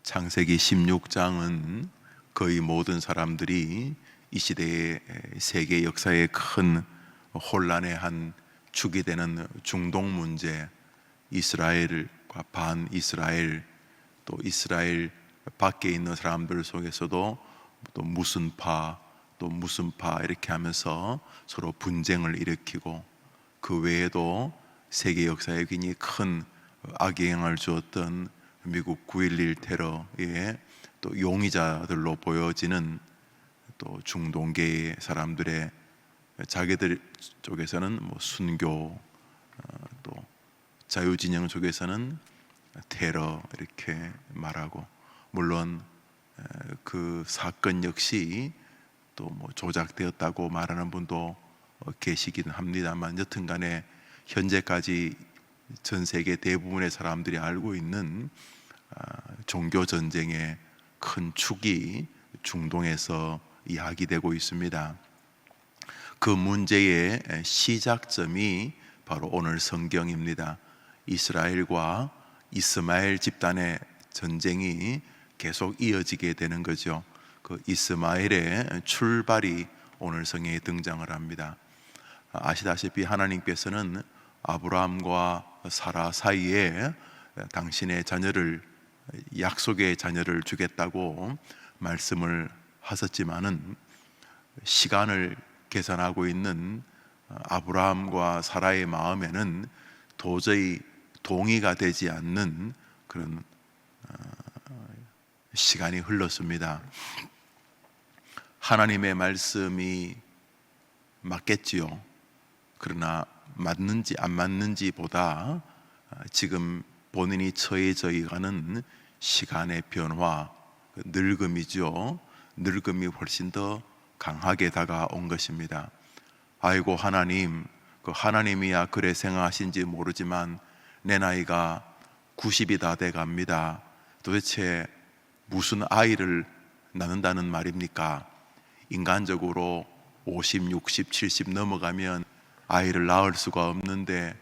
창세기 16장은 거의 모든 사람들이 이 시대의 세계 역사의 큰 혼란의 한 축이 되는 중동 문제, 이스라엘과 반이스라엘, 또 이스라엘 밖에 있는 사람들 속에서도 또 무슨 파, 또 무슨 파 이렇게 하면서 서로 분쟁을 일으키고, 그 외에도 세계 역사에 굉장히 큰 악영향을 주었던 미국 9.11 테러의 또 용의자들로 보여지는 또 중동계의 사람들의, 자기들 쪽에서는 순교, 또 자유진영 쪽에서는 테러 이렇게 말하고, 물론 그 사건 역시 또 조작되었다고 말하는 분도 계시긴 합니다만, 여튼간에 현재까지 전 세계 대부분의 사람들이 알고 있는 종교 전쟁의 큰 축이 중동에서 이야기되고 있습니다. 그 문제의 시작점이 바로 오늘 성경입니다. 이스라엘과 이스마엘 집단의 전쟁이 계속 이어지게 되는 거죠. 그 이스마엘의 출발이 오늘 성경에 등장을 합니다. 아시다시피 하나님께서는 아브라함과 사라 사이에 당신의 자녀를, 약속의 자녀를 주겠다고 말씀을 하셨지만은, 시간을 계산하고 있는 아브라함과 사라의 마음에는 도저히 동의가 되지 않는 그런 시간이 흘렀습니다. 하나님의 말씀이 맞겠지요. 그러나 맞는지 안 맞는지 보다 지금 본인이 처해져 가는 시간의 변화, 늙음이죠. 늙음이 훨씬 더 강하게 다가온 것입니다. 아이고 하나님, 그 하나님이야 그래 생각하신지 모르지만 내 나이가 90이 다 돼 갑니다. 도대체 무슨 아이를 낳는다는 말입니까? 인간적으로 50, 60, 70 넘어가면 아이를 낳을 수가 없는데,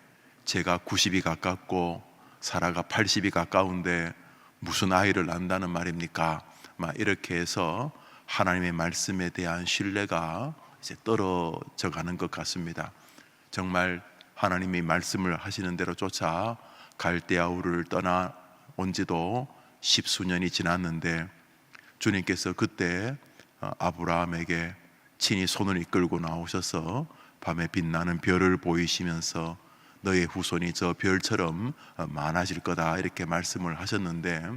제가 90이 가깝고 사라가 80이 가까운데 무슨 아이를 낳는다는 말입니까? 막 이렇게 해서 하나님의 말씀에 대한 신뢰가 이제 떨어져 가는 것 같습니다. 정말 하나님이 말씀을 하시는 대로 쫓아 갈대아 우르를 떠나온 지도 10수년이 지났는데, 주님께서 그때 아브라함에게 친히 손을 이끌고 나오셔서 밤에 빛나는 별을 보이시면서 너의 후손이 저 별처럼 많아질 거다 이렇게 말씀을 하셨는데,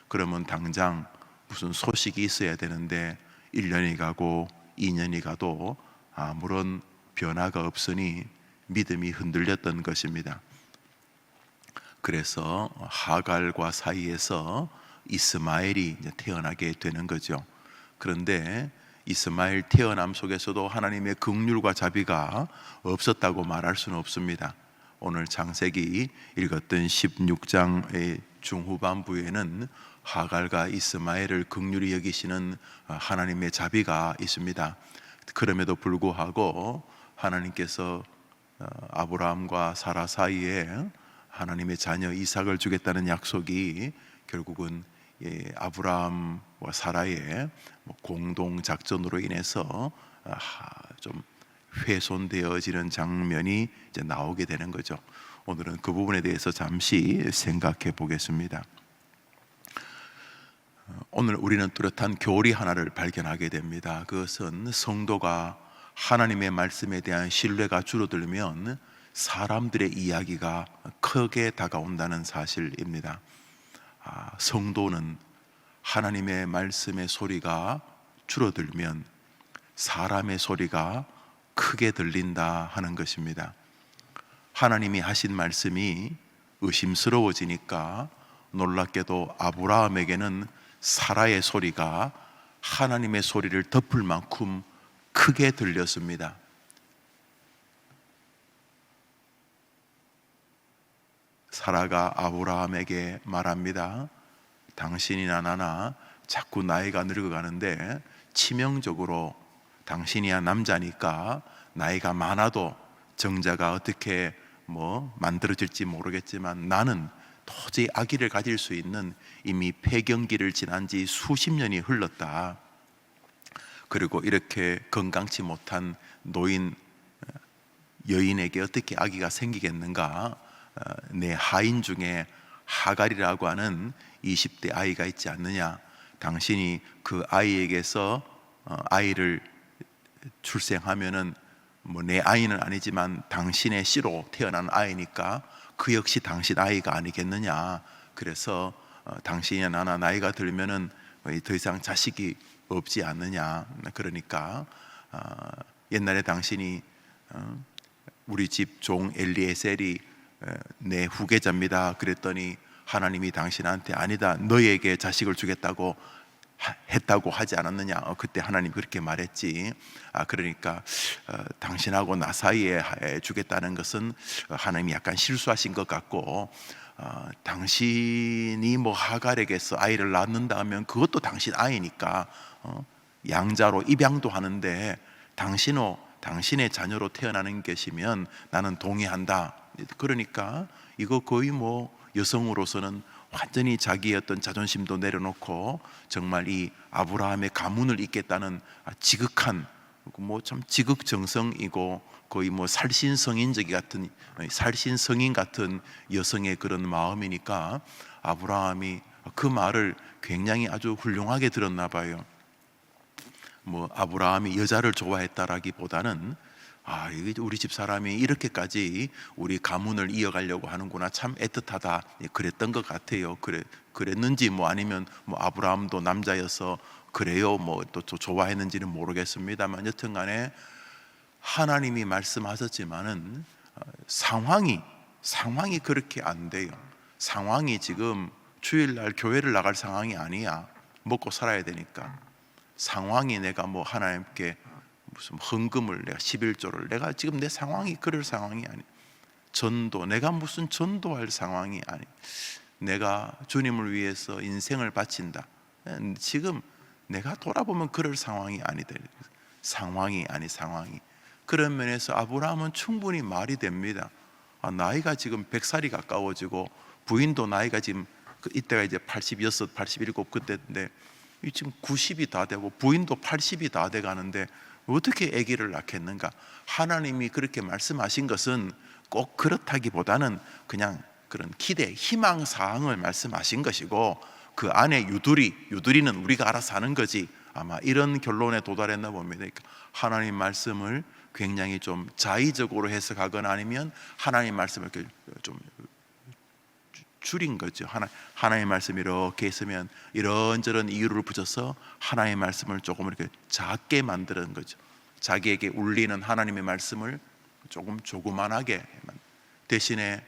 그러면 당장 무슨 소식이 있어야 되는데 1년이 가고 2년이 가도 아무런 변화가 없으니 믿음이 흔들렸던 것입니다. 그래서 하갈과 사이에서 이스마엘이 태어나게 되는 거죠. 그런데 이스마엘 태어남 속에서도 하나님의 긍휼과 자비가 없었다고 말할 수는 없습니다. 오늘 창세기 읽었던 16장의 중후반부에는 하갈과 이스마엘을 긍휼히 여기시는 하나님의 자비가 있습니다. 그럼에도 불구하고 하나님께서 아브라함과 사라 사이에 하나님의 자녀 이삭을 주겠다는 약속이 결국은 아브라함과 사라의 공동 작전으로 인해서 좀 훼손되어지는 장면이 이제 나오게 되는 거죠. 오늘은 그 부분에 대해서 잠시 생각해 보겠습니다. 오늘 우리는 뚜렷한 교리 하나를 발견하게 됩니다. 그것은 성도가 하나님의 말씀에 대한 신뢰가 줄어들면 사람들의 이야기가 크게 다가온다는 사실입니다. 성도는 하나님의 말씀의 소리가 줄어들면 사람의 소리가 크게 들린다 하는 것입니다. 하나님이 하신 말씀이 의심스러워지니까 놀랍게도 아브라함에게는 사라의 소리가 하나님의 소리를 덮을 만큼 크게 들렸습니다. 사라가 아브라함에게 말합니다. 당신이나 나나 자꾸 나이가 늙어가는데 치명적으로 당신이야 남자니까 나이가 많아도 정자가 어떻게 만들어질지 모르겠지만 나는 도저히 아기를 가질 수 있는 이미 폐경기를 지난 지 수십 년이 흘렀다. 그리고 이렇게 건강치 못한 노인 여인에게 어떻게 아기가 생기겠는가? 내 하인 중에 하갈이라고 하는 20대 아이가 있지 않느냐? 당신이 그 아이에게서 아이를 출생하면은 뭐 내 아이는 아니지만 당신의 씨로 태어난 아이니까 그 역시 당신 아이가 아니겠느냐? 그래서 당신이나 나나 나이가 들면은 더 이상 자식이 없지 않느냐? 그러니까 옛날에 당신이 우리 집 종 엘리에셀이 내 후계자입니다. 그랬더니 하나님이 당신한테 아니다, 너에게 자식을 주겠다고 했다고 하지 않았느냐? 그때 하나님 그렇게 말했지. 그러니까 당신하고 나 사이에 주겠다는 것은 하나님이 약간 실수하신 것 같고, 당신이 뭐 하갈에게서 아이를 낳는다 하면 그것도 당신 아이니까 양자로 입양도 하는데 당신의 자녀로 태어나는 것이면 나는 동의한다. 그러니까 이거 거의 뭐 여성으로서는 완전히 자기의 어떤 자존심도 내려놓고 정말 이 아브라함의 가문을 잇겠다는 지극한, 뭐 참 지극정성이고 거의 뭐 살신성인 같은 여성의 그런 마음이니까 아브라함이 그 말을 굉장히 아주 훌륭하게 들었나 봐요. 뭐 아브라함이 여자를 좋아했다라기보다는 우리 집 사람이 이렇게까지 우리 가문을 이어가려고 하는구나, 참 애틋하다, 그랬던 것 같아요. 그랬는지 뭐 아니면 뭐 아브라함도 남자여서 그래요 뭐 또 좋아했는지는 모르겠습니다만, 여튼간에 하나님이 말씀하셨지만은 상황이 그렇게 안 돼요. 상황이 지금 주일날 교회를 나갈 상황이 아니야. 먹고 살아야 되니까. 상황이 내가 뭐 하나님께 무슨 헌금을, 내가 11조를, 내가 지금 내 상황이 그럴 상황이 아니. 전도, 내가 무슨 전도할 상황이 아니. 내가 주님을 위해서 인생을 바친다. 지금 내가 돌아보면 그럴 상황이 아니다. 상황이. 그런 면에서 아브라함은 충분히 말이 됩니다. 나이가 지금 100살이 가까워지고 부인도 나이가 지금 이때가 이제 86, 87 그때인데 지금 90이 다 되고 부인도 80이 다 돼 가는데 어떻게 아기를 낳겠는가? 하나님이 그렇게 말씀하신 것은 꼭 그렇다기보다는 그냥 그런 기대, 희망 사항을 말씀하신 것이고, 그 안에 유두리는 우리가 알아서 하는 거지, 아마 이런 결론에 도달했나 봅니다. 그러니까 하나님 말씀을 굉장히 좀 자의적으로 해석하거나 아니면 하나님 말씀을 좀 줄인 거죠. 하나님 말씀이 이렇게 있으면 이런저런 이유를 붙여서 하나님의 말씀을 조금 이렇게 작게 만드는 거죠. 자기에게 울리는 하나님의 말씀을 조그만하게. 대신에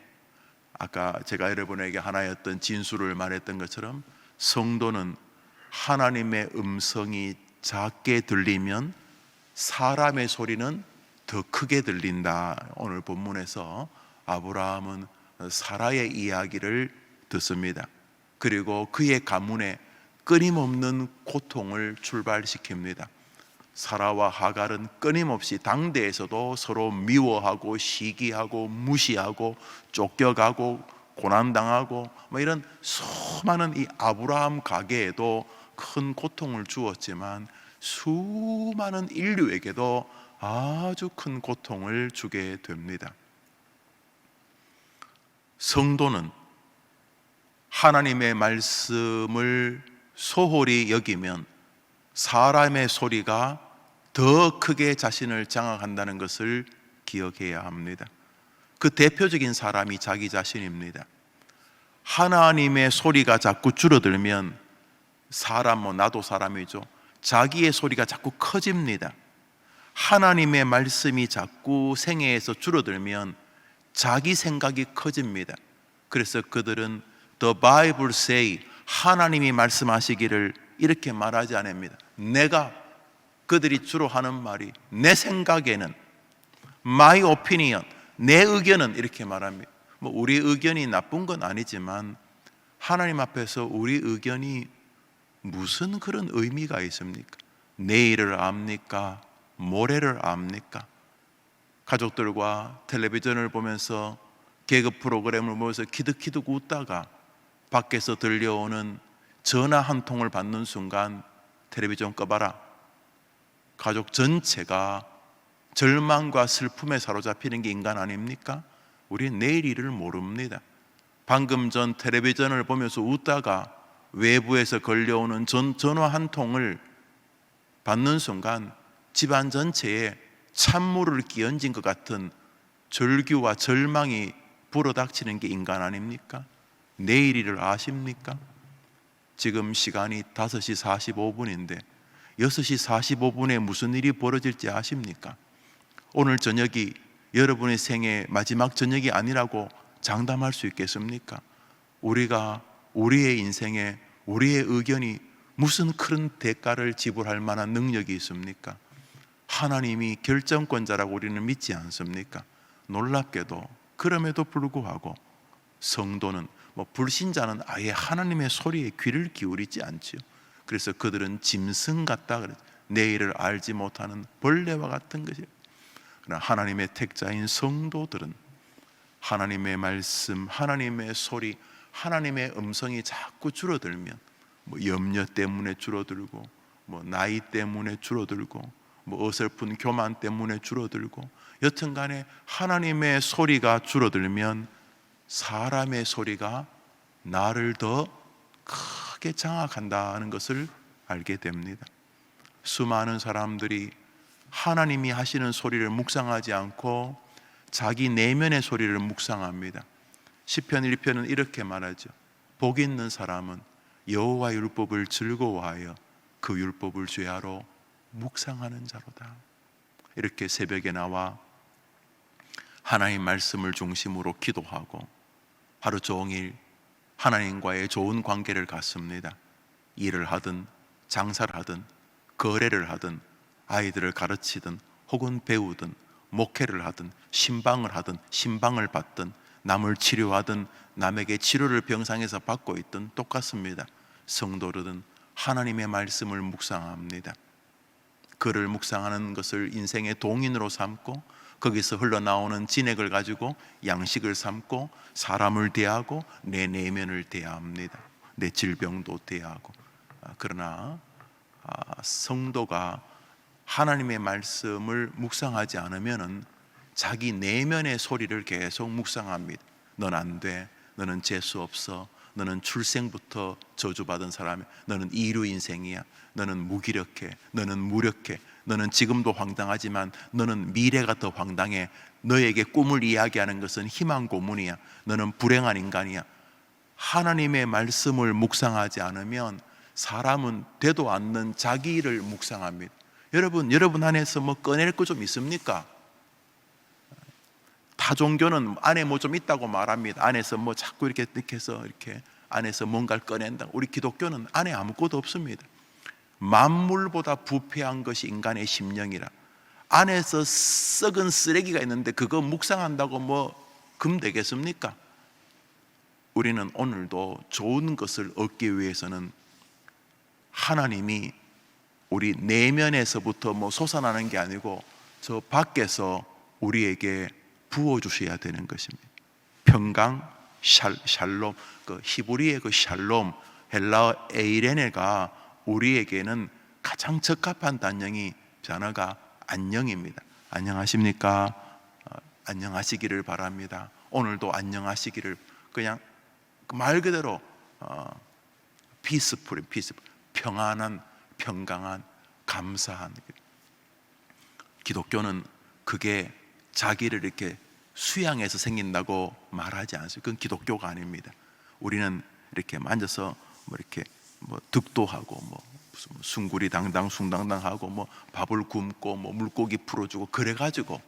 아까 제가 여러분에게 하나의 어떤 진술을 말했던 것처럼 성도는 하나님의 음성이 작게 들리면 사람의 소리는 더 크게 들린다. 오늘 본문에서 아브라함은 사라의 이야기를 듣습니다. 그리고 그의 가문에 끊임없는 고통을 출발시킵니다. 사라와 하갈은 끊임없이 당대에서도 서로 미워하고 시기하고 무시하고 쫓겨가고 고난당하고 뭐 이런 수많은 이 아브라함 가계에도 큰 고통을 주었지만 수많은 인류에게도 아주 큰 고통을 주게 됩니다. 성도는 하나님의 말씀을 소홀히 여기면 사람의 소리가 더 크게 자신을 장악한다는 것을 기억해야 합니다. 그 대표적인 사람이 자기 자신입니다. 하나님의 소리가 자꾸 줄어들면 나도 사람이죠. 자기의 소리가 자꾸 커집니다. 하나님의 말씀이 자꾸 생애에서 줄어들면 자기 생각이 커집니다. 그래서 그들은 The Bible say, 하나님이 말씀하시기를 이렇게 말하지 않습니다. 그들이 주로 하는 말이 내 생각에는, My opinion, 내 의견은, 이렇게 말합니다. 뭐 우리 의견이 나쁜 건 아니지만 하나님 앞에서 우리 의견이 무슨 그런 의미가 있습니까? 내일을 압니까? 모레를 압니까? 가족들과 텔레비전을 보면서 개그 프로그램을 보면서 키득키득 웃다가 밖에서 들려오는 전화 한 통을 받는 순간 텔레비전 꺼봐라, 가족 전체가 절망과 슬픔에 사로잡히는 게 인간 아닙니까? 우리는 내일 일을 모릅니다. 방금 전 텔레비전을 보면서 웃다가 외부에서 걸려오는 전화 한 통을 받는 순간 집안 전체에 찬물을 끼얹은 것 같은 절규와 절망이 불어닥치는 게 인간 아닙니까? 내일 일을 아십니까? 지금 시간이 5시 45분인데 6시 45분에 무슨 일이 벌어질지 아십니까? 오늘 저녁이 여러분의 생애 마지막 저녁이 아니라고 장담할 수 있겠습니까? 우리가 우리의 인생에 우리의 의견이 무슨 큰 대가를 지불할 만한 능력이 있습니까? 하나님이 결정권자라고 우리는 믿지 않습니까? 놀랍게도 그럼에도 불구하고 성도는 불신자는 아예 하나님의 소리에 귀를 기울이지 않지요. 그래서 그들은 짐승 같다 그랬죠. 내일을 알지 못하는 벌레와 같은 것이에요. 그러나 하나님의 택자인 성도들은 하나님의 말씀, 하나님의 소리, 하나님의 음성이 자꾸 줄어들면 염려 때문에 줄어들고 나이 때문에 줄어들고 어설픈 교만 때문에 줄어들고 여튼간에 하나님의 소리가 줄어들면 사람의 소리가 나를 더 크게 장악한다는 것을 알게 됩니다. 수많은 사람들이 하나님이 하시는 소리를 묵상하지 않고 자기 내면의 소리를 묵상합니다. 시편 1편은 이렇게 말하죠. 복 있는 사람은 여호와 율법을 즐거워하여 그 율법을 죄하러 묵상하는 자로다. 이렇게 새벽에 나와 하나님 말씀을 중심으로 기도하고 하루 종일 하나님과의 좋은 관계를 갖습니다. 일을 하든 장사를 하든 거래를 하든 아이들을 가르치든 혹은 배우든 목회를 하든 신방을 하든 신방을 받든 남을 치료하든 남에게 치료를 병상에서 받고 있든 똑같습니다. 성도들은 하나님의 말씀을 묵상합니다. 그를 묵상하는 것을 인생의 동인으로 삼고 거기서 흘러나오는 진액을 가지고 양식을 삼고 사람을 대하고 내 내면을 대합니다. 내 질병도 대하고. 그러나 성도가 하나님의 말씀을 묵상하지 않으면은 자기 내면의 소리를 계속 묵상합니다. 넌 안 돼. 너는 재수 없어. 너는 출생부터 저주받은 사람이야. 너는 이류 인생이야. 너는 무기력해. 너는 무력해. 너는 지금도 황당하지만 너는 미래가 더 황당해. 너에게 꿈을 이야기하는 것은 희망 고문이야. 너는 불행한 인간이야. 하나님의 말씀을 묵상하지 않으면 사람은 되도 않는 자기 일을 묵상합니다. 여러분 안에서 꺼낼 거 좀 있습니까? 타 종교는 안에 좀 있다고 말합니다. 안에서 자꾸 이렇게 해서 이렇게 안에서 뭔가를 꺼낸다. 우리 기독교는 안에 아무것도 없습니다. 만물보다 부패한 것이 인간의 심령이라. 안에서 썩은 쓰레기가 있는데 그거 묵상한다고 금 되겠습니까? 우리는 오늘도 좋은 것을 얻기 위해서는 하나님이 우리 내면에서부터 솟아나는 게 아니고 저 밖에서 우리에게 부어주셔야 되는 것입니다. 평강, 샬롬, 히브리의 샬롬, 헬라어 에이레네가 우리에게는 가장 적합한 단어가 안녕입니다. 안녕하십니까? 안녕하시기를 바랍니다. 오늘도 안녕하시기를, 그냥 말 그대로 피스풀, 평안한, 평강한, 감사한. 기독교는 그게 자기를 이렇게 수양해서 생긴다고 말하지 않습니다. 그건 기독교가 아닙니다. 우리는 이렇게 앉아서 이렇게 득도하고 무슨 숭구리 당당 숭당당하고 밥을 굶고 물고기 풀어주고 그래가지고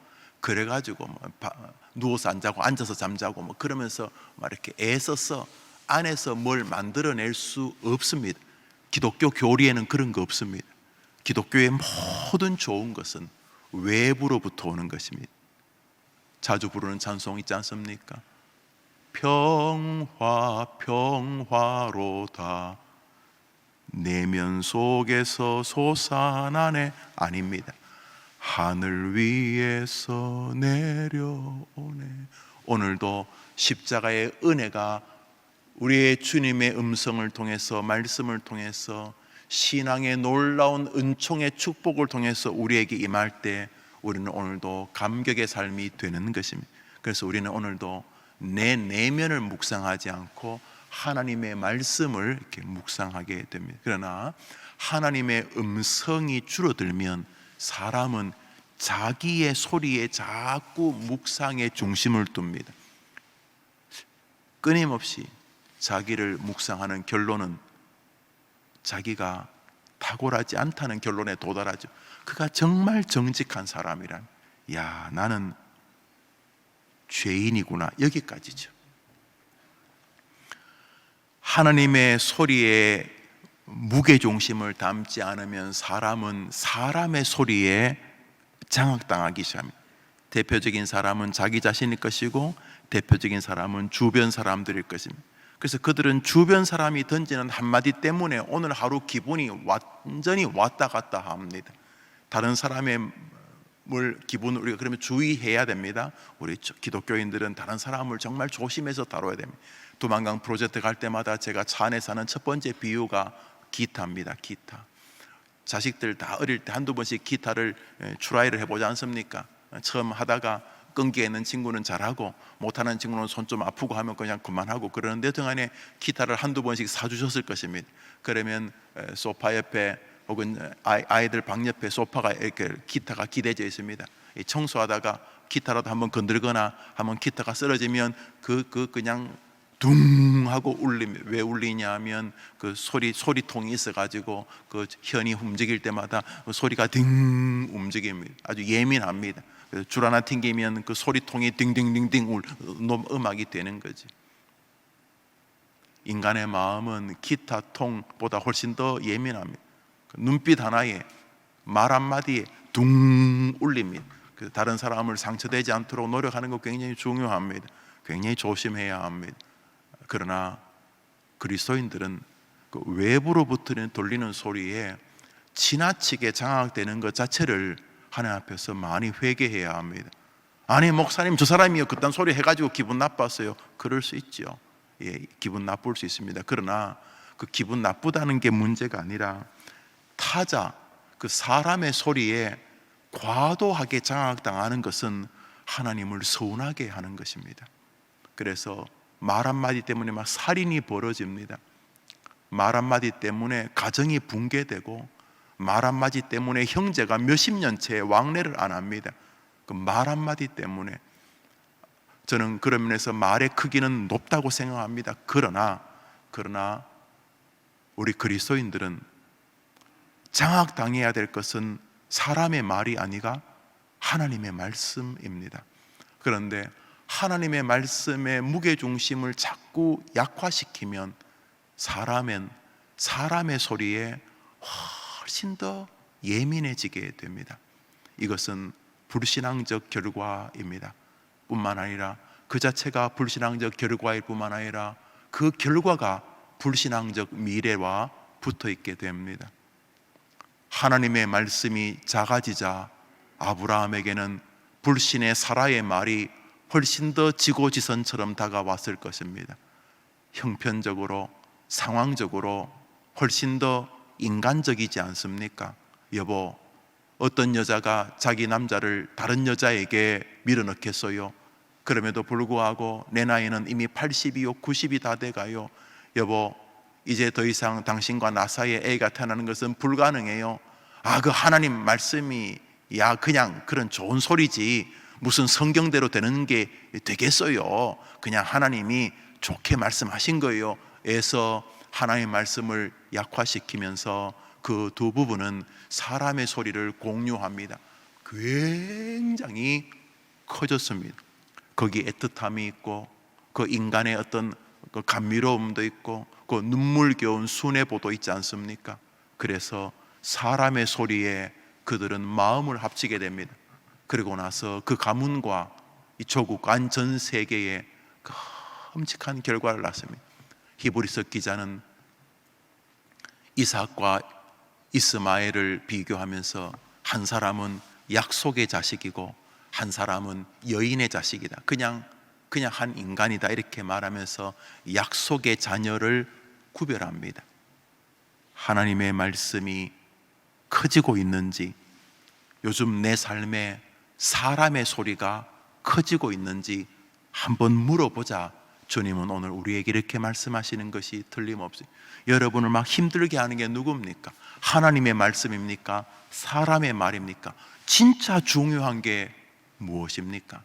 누워서 안 자고 앉아서 잠자고 그러면서 이렇게 애써서 안에서 뭘 만들어낼 수 없습니다. 기독교 교리에는 그런 거 없습니다. 기독교의 모든 좋은 것은 외부로부터 오는 것입니다. 자주 부르는 찬송 있지 않습니까? 평화 평화로다 내면 속에서 솟아나네. 아닙니다. 하늘 위에서 내려오네. 오늘도 십자가의 은혜가 우리의 주님의 음성을 통해서, 말씀을 통해서, 신앙의 놀라운 은총의 축복을 통해서 우리에게 임할 때 우리는 오늘도 감격의 삶이 되는 것입니다. 그래서 우리는 오늘도 내 내면을 묵상하지 않고 하나님의 말씀을 이렇게 묵상하게 됩니다. 그러나 하나님의 음성이 줄어들면 사람은 자기의 소리에 자꾸 묵상의 중심을 둡니다. 끊임없이 자기를 묵상하는 결론은 자기가 탁월하지 않다는 결론에 도달하죠. 그가 정말 정직한 사람이란, 야, 나는 죄인이구나, 여기까지죠. 하나님의 소리에 무게중심을 담지 않으면 사람은 사람의 소리에 장악당하기 시작합니다. 대표적인 사람은 자기 자신일 것이고 대표적인 사람은 주변 사람들일 것입니다. 그래서 그들은 주변 사람이 던지는 한마디 때문에 오늘 하루 기분이 완전히 왔다 갔다 합니다. 다른 사람의 기분을 우리가 그러면 주의해야 됩니다. 우리 기독교인들은 다른 사람을 정말 조심해서 다뤄야 됩니다. 두만강 프로젝트 갈 때마다 제가 차 안에서 하는 첫 번째 비유가 기타입니다. 기타. 자식들 다 어릴 때 한두 번씩 기타를 트라이를 해보지 않습니까? 처음 하다가 끈기가 있는 친구는 잘하고 못하는 친구는 손 좀 아프고 하면 그냥 그만하고, 그러는데 등안에 기타를 한두 번씩 사주셨을 것입니다. 그러면 소파 옆에 혹은 아이들 방 옆에 소파가 이렇게 기타가 기대져 있습니다. 청소하다가 기타라도 한번 건들거나 하면 기타가 쓰러지면 그냥 둥 하고 울립니다. 왜 울리냐 하면 그 소리통이 있어가지고 그 현이 움직일 때마다 그 소리가 딩 움직입니다. 아주 예민합니다. 줄 하나 튕기면 그 소리통이 딩딩딩딩 음악이 되는 거지. 인간의 마음은 기타통보다 훨씬 더 예민합니다. 눈빛 하나에, 말 한마디에 둥 울립니다. 다른 사람을 상처되지 않도록 노력하는 거 굉장히 중요합니다. 굉장히 조심해야 합니다. 그러나 그리스도인들은 그 외부로부터 돌리는 소리에 지나치게 장악되는 것 자체를 하나님 앞에서 많이 회개해야 합니다. 아니 목사님, 저 사람이요 그딴 소리 해가지고 기분 나빴어요. 그럴 수 있죠. 예, 기분 나쁠 수 있습니다. 그러나 그 기분 나쁘다는 게 문제가 아니라 타자, 그 사람의 소리에 과도하게 장악당하는 것은 하나님을 서운하게 하는 것입니다. 그래서 말 한마디 때문에 막 살인이 벌어집니다. 말 한마디 때문에 가정이 붕괴되고, 말 한마디 때문에 형제가 몇십 년째 왕래를 안 합니다. 그 말 한마디 때문에. 저는 그런 면에서 말의 크기는 높다고 생각합니다. 그러나 우리 그리스도인들은 장악당해야 될 것은 사람의 말이 아니라 하나님의 말씀입니다. 그런데 하나님의 말씀의 무게중심을 자꾸 약화시키면 사람의 소리에 훨씬 더 예민해지게 됩니다. 이것은 불신앙적 결과입니다. 뿐만 아니라 그 자체가 불신앙적 결과일 뿐만 아니라 그 결과가 불신앙적 미래와 붙어 있게 됩니다. 하나님의 말씀이 작아지자 아브라함에게는 불신의 사라의 말이 훨씬 더 지고지선처럼 다가왔을 것입니다. 형편적으로, 상황적으로 훨씬 더 인간적이지 않습니까? 여보, 어떤 여자가 자기 남자를 다른 여자에게 밀어넣겠어요? 그럼에도 불구하고 내 나이는 이미 80이요 90이 다 돼가요. 여보, 이제 더 이상 당신과 나 사이에 애가 태어나는 것은 불가능해요. 그 하나님 말씀이 그냥 그런 좋은 소리지 무슨 성경대로 되는 게 되겠어요? 그냥 하나님이 좋게 말씀하신 거예요. 에서 하나님의 말씀을 약화시키면서 그 두 부분은 사람의 소리를 공유합니다. 굉장히 커졌습니다. 거기 애틋함이 있고 그 인간의 어떤 그 감미로움도 있고 그 눈물겨운 순애보도 있지 않습니까? 그래서 사람의 소리에 그들은 마음을 합치게 됩니다. 그리고 나서 그 가문과 이 조국 안 전 세계에 끔찍한 결과를 낳습니다. 히브리서 기자는 이삭과 이스마엘을 비교하면서 한 사람은 약속의 자식이고 한 사람은 여인의 자식이다. 그냥 그냥 한 인간이다 이렇게 말하면서 약속의 자녀를 구별합니다. 하나님의 말씀이 커지고 있는지, 요즘 내 삶에 사람의 소리가 커지고 있는지 한번 물어보자. 주님은 오늘 우리에게 이렇게 말씀하시는 것이 틀림없어요. 여러분을 막 힘들게 하는 게 누굽니까? 하나님의 말씀입니까? 사람의 말입니까? 진짜 중요한 게 무엇입니까?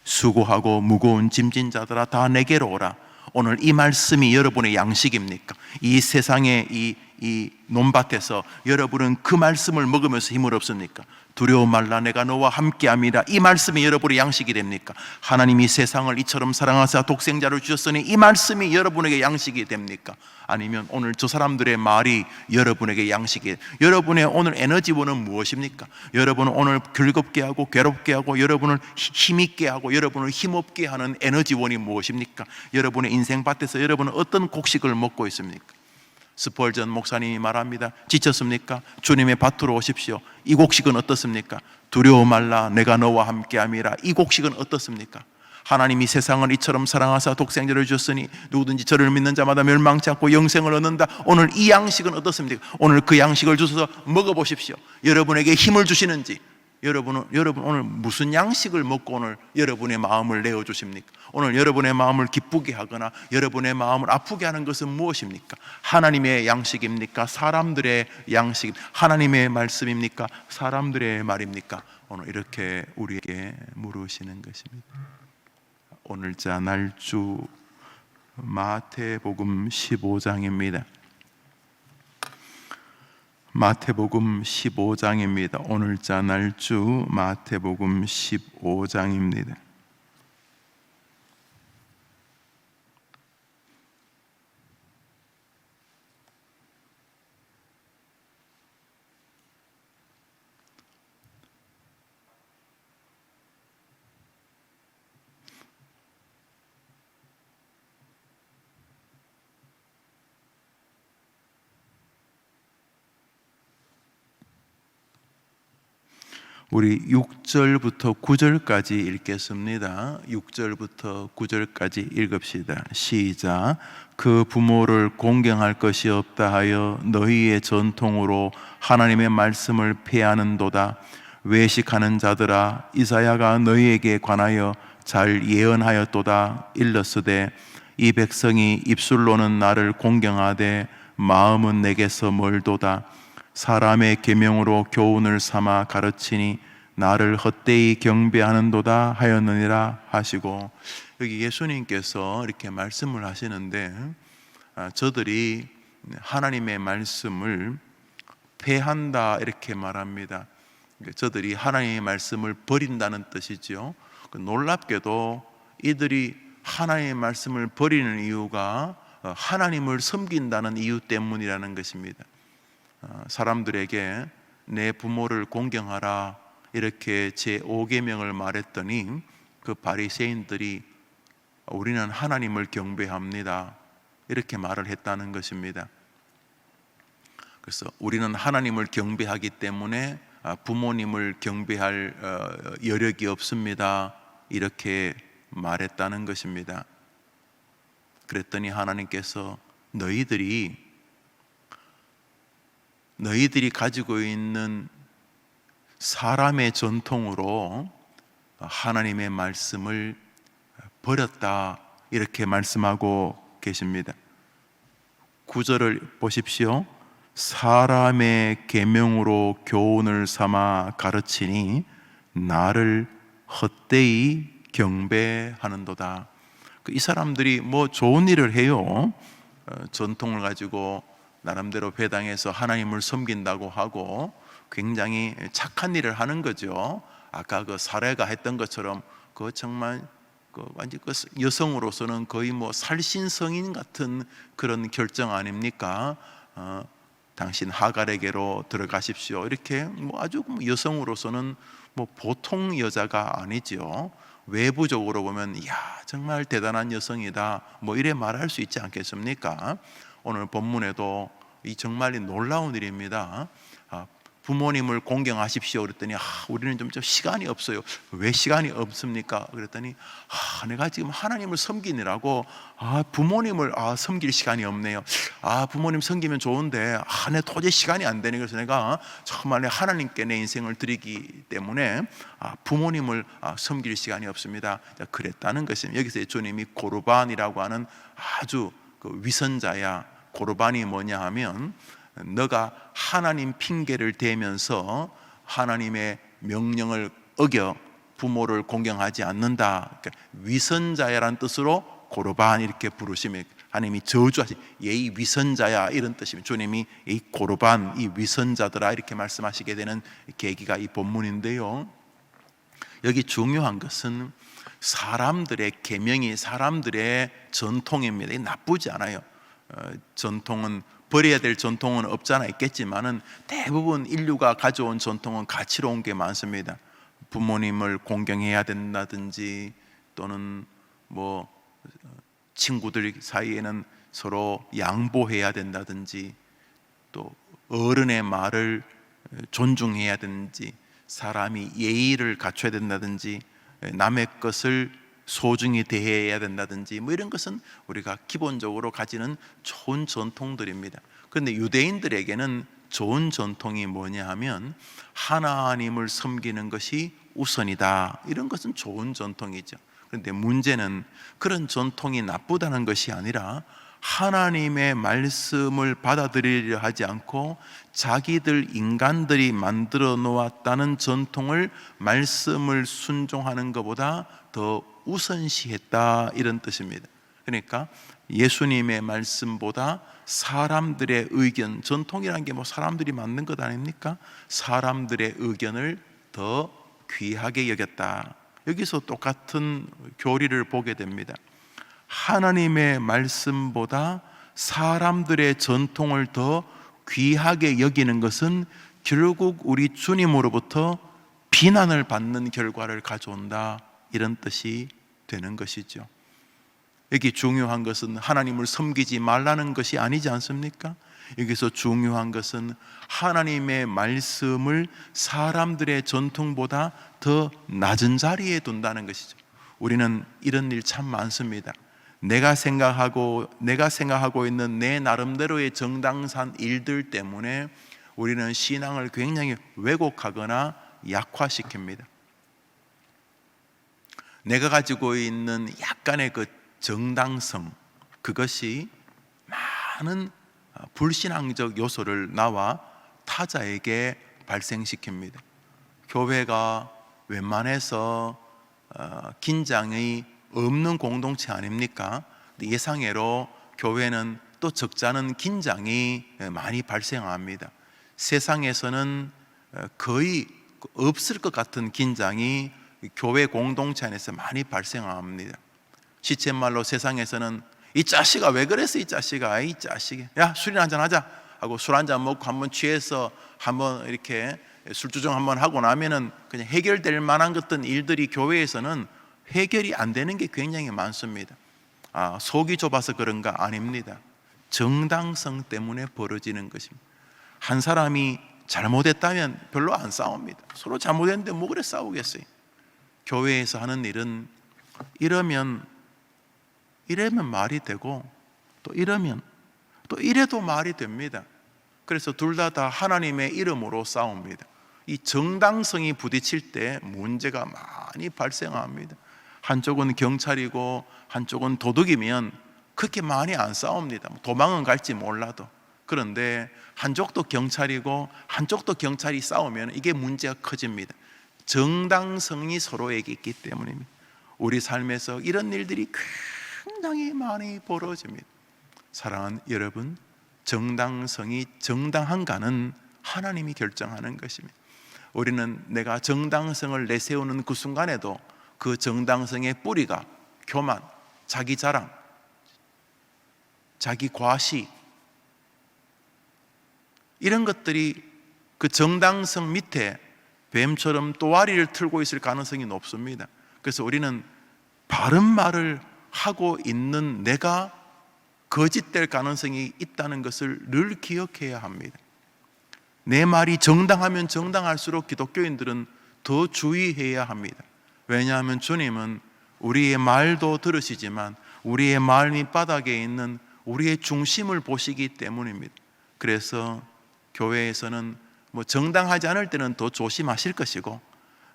수고하고 무거운 짐진 자들아 다 내게로 오라. 오늘 이 말씀이 여러분의 양식입니까? 이 세상의 이 논밭에서 여러분은 그 말씀을 먹으면서 힘을 얻습니까? 두려워 말라 내가 너와 함께함이라. 이 말씀이 여러분의 양식이 됩니까? 하나님이 세상을 이처럼 사랑하사 독생자를 주셨으니 이 말씀이 여러분에게 양식이 됩니까? 아니면 오늘 저 사람들의 말이 여러분에게 양식이, 여러분의 오늘 에너지원은 무엇입니까? 여러분은 오늘 즐겁게 하고 괴롭게 하고 여러분을 힘있게 하고 여러분을 힘없게 하는 에너지원이 무엇입니까? 여러분의 인생밭에서 여러분은 어떤 곡식을 먹고 있습니까? 스펄전 목사님이 말합니다. 지쳤습니까? 주님의 밭으로 오십시오. 이 곡식은 어떻습니까? 두려워 말라 내가 너와 함께함이라. 이 곡식은 어떻습니까? 하나님이 세상을 이처럼 사랑하사 독생자를 주셨으니 누구든지 저를 믿는 자마다 멸망치 않고 영생을 얻는다. 오늘 이 양식은 어떻습니까? 오늘 그 양식을 주셔서 먹어보십시오. 여러분에게 힘을 주시는지, 여러분 오늘 무슨 양식을 먹고 오늘 여러분의 마음을 내어주십니까? 오늘 여러분의 마음을 기쁘게 하거나 여러분의 마음을 아프게 하는 것은 무엇입니까? 하나님의 양식입니까? 사람들의 양식, 하나님의 말씀입니까? 사람들의 말입니까? 오늘 이렇게 우리에게 물으시는 것입니다. 오늘자 날주 마태복음 15장입니다. 마태복음 15장입니다. 오늘자 날주 마태복음 15장입니다. 우리 6절부터 9절까지 읽겠습니다. 6절부터 9절까지 읽읍시다. 시작. 그 부모를 공경할 것이 없다 하여 너희의 전통으로 하나님의 말씀을 폐하는도다. 외식하는 자들아, 이사야가 너희에게 관하여 잘 예언하였도다. 일렀으되 이 백성이 입술로는 나를 공경하되 마음은 내게서 멀도다. 사람의 계명으로 교훈을 삼아 가르치니 나를 헛되이 경배하는도다 하였느니라 하시고, 여기 예수님께서 이렇게 말씀을 하시는데 저들이 하나님의 말씀을 폐한다 이렇게 말합니다. 저들이 하나님의 말씀을 버린다는 뜻이죠. 놀랍게도 이들이 하나님의 말씀을 버리는 이유가 하나님을 섬긴다는 이유 때문이라는 것입니다. 사람들에게 내 부모를 공경하라 이렇게 제5계명을 말했더니 그 바리새인들이 우리는 하나님을 경배합니다 이렇게 말을 했다는 것입니다. 그래서 우리는 하나님을 경배하기 때문에 부모님을 경배할 여력이 없습니다 이렇게 말했다는 것입니다. 그랬더니 하나님께서 너희들이 가지고 있는 사람의 전통으로 하나님의 말씀을 버렸다 이렇게 말씀하고 계십니다. 9절을 보십시오. 사람의 계명으로 교훈을 삼아 가르치니 나를 헛되이 경배하는도다. 이 사람들이 뭐 좋은 일을 해요. 전통을 가지고 나름대로 배당해서 하나님을 섬긴다고 하고 굉장히 착한 일을 하는 거죠. 아까 그 사례가 했던 것처럼 그 정말 완전 그 여성으로서는 거의 뭐 살신성인 같은 그런 결정 아닙니까? 당신 하갈에게로 들어가십시오. 이렇게 뭐 아주 여성으로서는 뭐 보통 여자가 아니죠. 외부적으로 보면 야 정말 대단한 여성이다 뭐 이래 말할 수 있지 않겠습니까? 오늘 본문에도 이 정말 놀라운 일입니다. 부모님을 공경하십시오 그랬더니 우리는 좀 시간이 없어요. 왜 시간이 없습니까? 그랬더니 내가 지금 하나님을 섬기느라고 부모님을 섬길 시간이 없네요. 부모님 섬기면 좋은데 내 도저히 시간이 안 되네. 그래서 내가 정말 하나님께 내 인생을 드리기 때문에 부모님을 섬길 시간이 없습니다. 그랬다는 것입니다. 여기서 주님이 고르반이라고 하는 아주 그 위선자야. 고르반이 뭐냐 하면 너가 하나님 핑계를 대면서 하나님의 명령을 어겨 부모를 공경하지 않는다. 그러니까 위선자야라는 뜻으로 고르반 이렇게 부르시면 하나님이 저주하시 예의 위선자야 이런 뜻입니다. 주님이 이 고르반 이 위선자들아 이렇게 말씀하시게 되는 계기가 이 본문인데요. 여기 중요한 것은 사람들의 계명이 사람들의 전통입니다. 이게 나쁘지 않아요. 전통은 버려야 될 전통은 없잖아 있겠지만은 대부분 인류가 가져온 전통은 가치로운 게 많습니다. 부모님을 공경해야 된다든지 또는 뭐 친구들 사이에는 서로 양보해야 된다든지 또 어른의 말을 존중해야 되는지 사람이 예의를 갖춰야 된다든지 남의 것을 소중히 대해야 된다든지 뭐 이런 것은 우리가 기본적으로 가지는 좋은 전통들입니다. 그런데 유대인들에게는 좋은 전통이 뭐냐 하면 하나님을 섬기는 것이 우선이다. 이런 것은 좋은 전통이죠. 그런데 문제는 그런 전통이 나쁘다는 것이 아니라 하나님의 말씀을 받아들이려 하지 않고 자기들 인간들이 만들어 놓았다는 전통을 말씀을 순종하는 것보다 더 우선시했다 이런 뜻입니다. 그러니까 예수님의 말씀보다 사람들의 의견, 전통이라는 게 뭐 사람들이 만든 것 아닙니까? 사람들의 의견을 더 귀하게 여겼다. 여기서 똑같은 교리를 보게 됩니다. 하나님의 말씀보다 사람들의 전통을 더 귀하게 여기는 것은 결국 우리 주님으로부터 비난을 받는 결과를 가져온다 이런 뜻이 되는 것이죠. 여기 중요한 것은 하나님을 섬기지 말라는 것이 아니지 않습니까? 여기서 중요한 것은 하나님의 말씀을 사람들의 전통보다 더 낮은 자리에 둔다는 것이죠. 우리는 이런 일 참 많습니다. 내가 생각하고 있는 내 나름대로의 정당한 일들 때문에 우리는 신앙을 굉장히 왜곡하거나 약화시킵니다. 내가 가지고 있는 약간의 그 정당성, 그것이 많은 불신앙적 요소를 나와 타자에게 발생시킵니다. 교회가 웬만해서 긴장이 없는 공동체 아닙니까? 예상외로 교회는 또 적잖은 긴장이 많이 발생합니다. 세상에서는 거의 없을 것 같은 긴장이 교회 공동체 안에서 많이 발생합니다. 시쳇말로 세상에서는 이 자식아 왜 그랬어 이 자식아 이 자식이 야 술이나 한잔 하자 하고 술 한잔 먹고 한번 취해서 한번 이렇게 술주정 한번 하고 나면은 그냥 해결될 만한 것들 일들이 교회에서는 해결이 안 되는 게 굉장히 많습니다. 속이 좁아서 그런가? 아닙니다. 정당성 때문에 벌어지는 것입니다. 한 사람이 잘못했다면 별로 안 싸웁니다. 서로 잘못했는데 뭐 그래 싸우겠어요? 교회에서 하는 일은 이러면 말이 되고 또 이래도 말이 됩니다. 그래서 둘 다 하나님의 이름으로 싸웁니다. 이 정당성이 부딪힐 때 문제가 많이 발생합니다. 한쪽은 경찰이고 한쪽은 도둑이면 그렇게 많이 안 싸웁니다. 도망은 갈지 몰라도. 그런데 한쪽도 경찰이고 한쪽도 경찰이 싸우면 이게 문제가 커집니다. 정당성이 서로에게 있기 때문입니다. 우리 삶에서 이런 일들이 굉장히 많이 벌어집니다. 사랑하는 여러분, 정당성이 정당한가는 하나님이 결정하는 것입니다. 우리는 내가 정당성을 내세우는 그 순간에도 그 정당성의 뿌리가 교만, 자기 자랑, 자기 과시 이런 것들이 그 정당성 밑에 뱀처럼 또아리를 틀고 있을 가능성이 높습니다. 그래서 우리는 바른 말을 하고 있는 내가 거짓될 가능성이 있다는 것을 늘 기억해야 합니다. 내 말이 정당하면 정당할수록 기독교인들은 더 주의해야 합니다. 왜냐하면 주님은 우리의 말도 들으시지만 우리의 말 밑바닥에 있는 우리의 중심을 보시기 때문입니다. 그래서 교회에서는 정당하지 않을 때는 더 조심하실 것이고,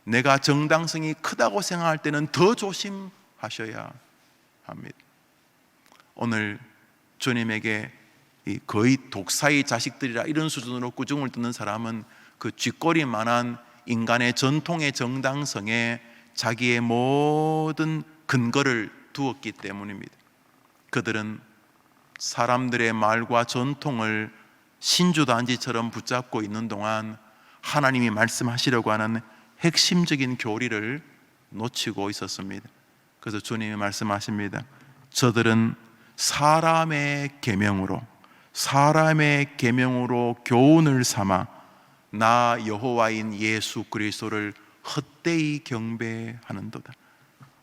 내가 정당성이 크다고 생각할 때는 더 조심하셔야 합니다. 오늘 주님에게 거의 독사의 자식들이라 이런 수준으로 꾸중을 듣는 사람은 그 쥐꼬리만한 인간의 전통의 정당성에 자기의 모든 근거를 두었기 때문입니다. 그들은 사람들의 말과 전통을 신주단지처럼 붙잡고 있는 동안 하나님이 말씀하시려고 하는 핵심적인 교리를 놓치고 있었습니다. 그래서 주님이 말씀하십니다. 저들은 사람의 계명으로 교훈을 삼아 나 여호와인 예수 그리스도를 헛되이 경배하는도다.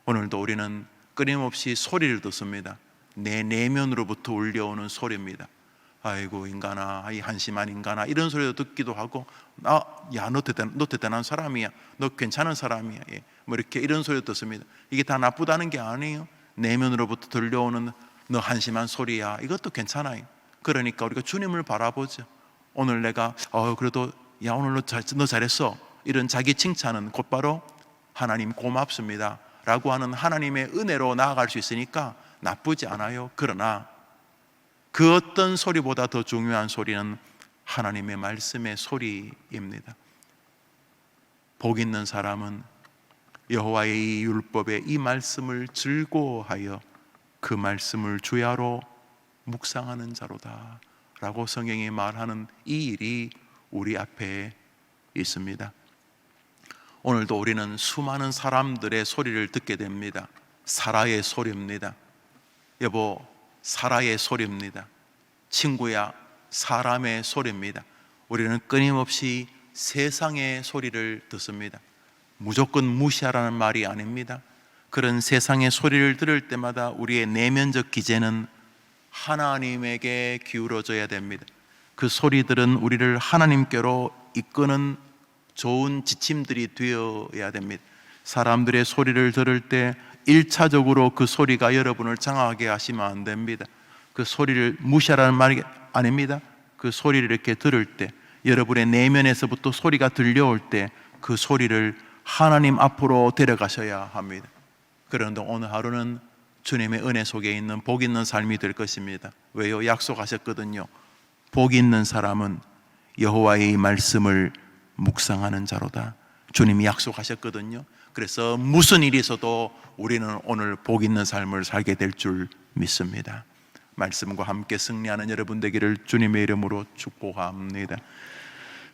오늘도 우리는 끊임없이 소리를 듣습니다. 내 내면으로부터 울려오는 소리입니다. 아이고 인간아, 이 한심한 인간아, 이런 소리도 듣기도 하고, 야 너 대단한 사람이야, 너 괜찮은 사람이야, 이렇게 이런 소리도 듣습니다. 이게 다 나쁘다는 게 아니에요. 내면으로부터 들려오는 너 한심한 소리야, 이것도 괜찮아요. 그러니까 우리가 주님을 바라보죠. 오늘 내가 그래도 야 오늘 너 잘했어, 이런 자기 칭찬은 곧바로 하나님 고맙습니다 라고 하는 하나님의 은혜로 나아갈 수 있으니까 나쁘지 않아요. 그러나 그 어떤 소리보다 더 중요한 소리는 하나님의 말씀의 소리입니다. 복 있는 사람은 여호와의 이 율법의 이 말씀을 즐거워하여 그 말씀을 주야로 묵상하는 자로다 라고 성경이 말하는 이 일이 우리 앞에 있습니다. 오늘도 우리는 수많은 사람들의 소리를 듣게 됩니다. 사라의 소리입니다. 여보, 사라의 소리입니다. 친구야, 사람의 소리입니다. 우리는 끊임없이 세상의 소리를 듣습니다. 무조건 무시하라는 말이 아닙니다. 그런 세상의 소리를 들을 때마다 우리의 내면적 기제는 하나님에게 기울어져야 됩니다. 그 소리들은 우리를 하나님께로 이끄는 좋은 지침들이 되어야 됩니다. 사람들의 소리를 들을 때 1차적으로 그 소리가 여러분을 장악하게 하시면 안 됩니다. 그 소리를 무시하라는 말이 아닙니다. 그 소리를 이렇게 들을 때, 여러분의 내면에서부터 소리가 들려올 때 그 소리를 하나님 앞으로 데려가셔야 합니다. 그런데 오늘 하루는 주님의 은혜 속에 있는 복 있는 삶이 될 것입니다. 왜요? 약속하셨거든요. 복 있는 사람은 여호와의 말씀을 묵상하는 자로다. 주님이 약속하셨거든요. 그래서 무슨 일이 있어도 우리는 오늘 복 있는 삶을 살게 될 줄 믿습니다. 말씀과 함께 승리하는 여러분 되기를 주님의 이름으로 축복합니다.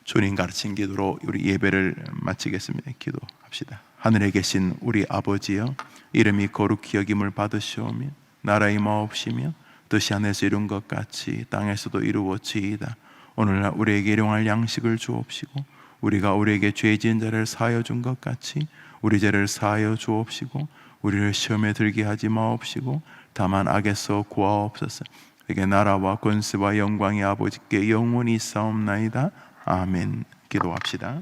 주님 가르친 기도로 우리 예배를 마치겠습니다. 기도합시다. 하늘에 계신 우리 아버지여, 이름이 거룩히 여김을 받으시오며 나라의 마옵시며 뜻이 하늘에서 이룬 것 같이 땅에서도 이루어지이다. 오늘날 우리에게 일용할 양식을 주옵시고 우리가 우리에게 죄 지은 자를 사하여 준 것 같이 우리 죄를 사하여 주옵시고 우리를 시험에 들게 하지 마옵시고 다만 악에서 구하옵소서. 에게 나라와 권세와 영광이 아버지께 영원히 있사옵나이다. 아멘. 기도합시다.